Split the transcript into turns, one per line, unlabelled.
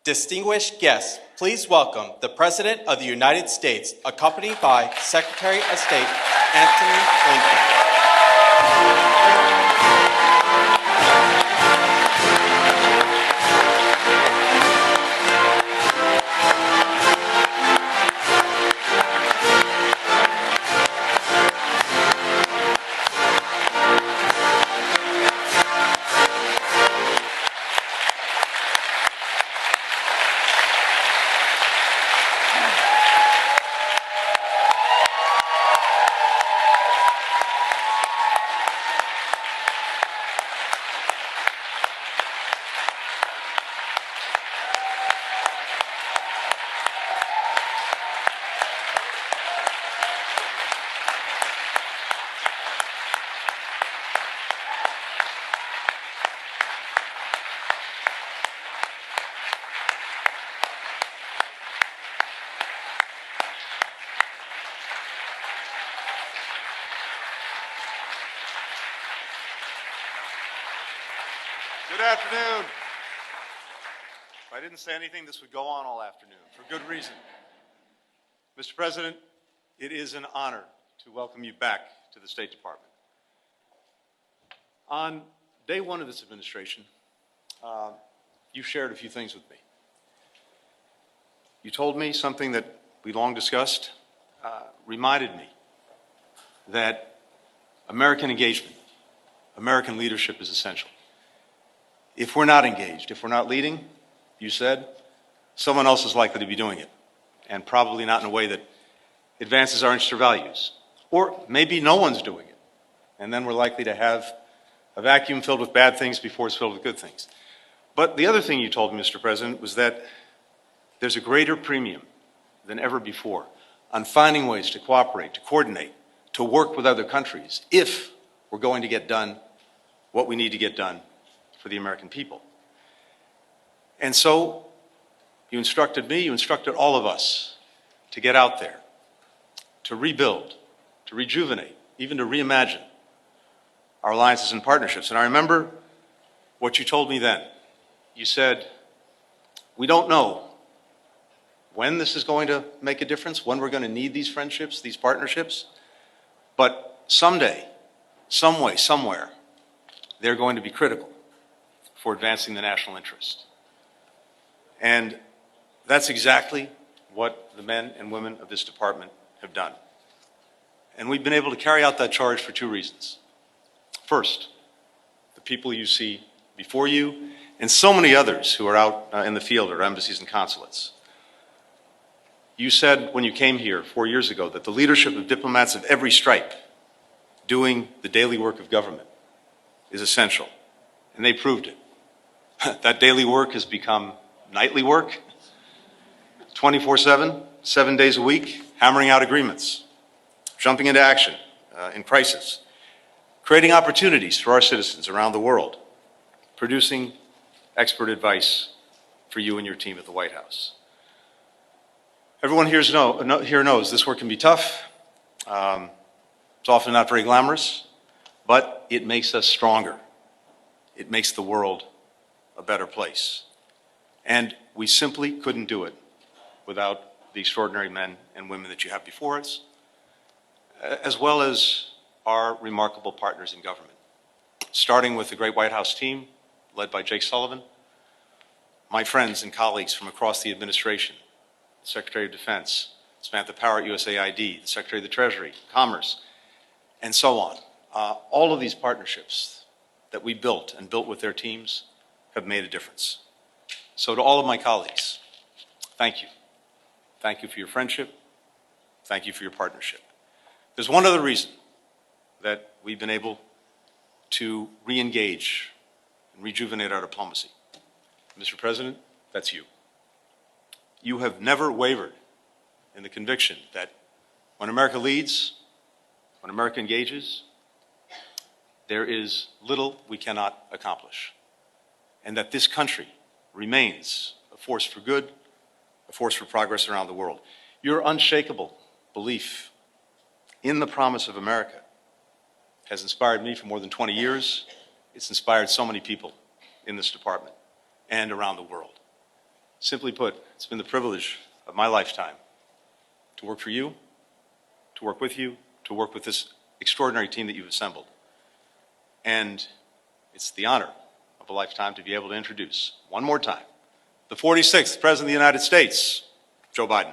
Distinguished guests, please welcome the President of the United States, accompanied by Secretary of State Antony Blinken.
Good afternoon. If I didn't say anything, this would go on all afternoon, for good reason. Mr. President, it is an honor to welcome you back to the State Department. On day one of this administration, you shared a few things with me. You told me something that we long discussed, reminded me that American engagement, American leadership is essential. If we're not engaged, if we're not leading, you said, someone else is likely to be doing it, and probably not in a way that advances our interests or values. Or maybe no one's doing it, and then we're likely to have a vacuum filled with bad things before it's filled with good things. But the other thing you told me, Mr. President, was that there's a greater premium than ever before on finding ways to cooperate, to coordinate, to work with other countries if we're going to get done what we need to get done for the American people. And so you instructed me, you instructed all of us to get out there, to rebuild, to rejuvenate, even to reimagine our alliances and partnerships. And I remember what you told me then. You said, we don't know when this is going to make a difference, when we're going to need these friendships, these partnerships, but someday, some way, somewhere, they're going to be critical for advancing the national interest. And that's exactly what the men and women of this department have done. And we've been able to carry out that charge for two reasons. First, the people you see before you, and so many others who are out in the field at our embassies and consulates. You said when you came here 4 years ago that the leadership of diplomats of every stripe doing the daily work of government is essential, and they proved it. That daily work has become nightly work, 24/7, 7 days a week, hammering out agreements, jumping into action in crisis, creating opportunities for our citizens around the world, producing expert advice for you and your team at the White House. Everyone here knows this work can be tough. It's often not very glamorous, but it makes us stronger. It makes the world a better place. And we simply couldn't do it without the extraordinary men and women that you have before us, as well as our remarkable partners in government, starting with the great White House team led by Jake Sullivan, my friends and colleagues from across the administration, the Secretary of Defense, Samantha Power at USAID, the Secretary of the Treasury, Commerce, and so on. All of these partnerships that we built and built with their teams have made a difference. So to all of my colleagues, thank you. Thank you for your friendship. Thank you for your partnership. There's one other reason that we've been able to re-engage and rejuvenate our diplomacy. Mr. President, that's you. You have never wavered in the conviction that when America leads, when America engages, there is little we cannot accomplish, and that this country remains a force for good, a force for progress around the world. Your unshakable belief in the promise of America has inspired me for more than 20 years. It's inspired so many people in this department and around the world. Simply put, it's been the privilege of my lifetime to work for you, to work with you, to work with this extraordinary team that you've assembled. And it's the honor of a lifetime to be able to introduce, one more time, the 46th President of the United States, Joe Biden.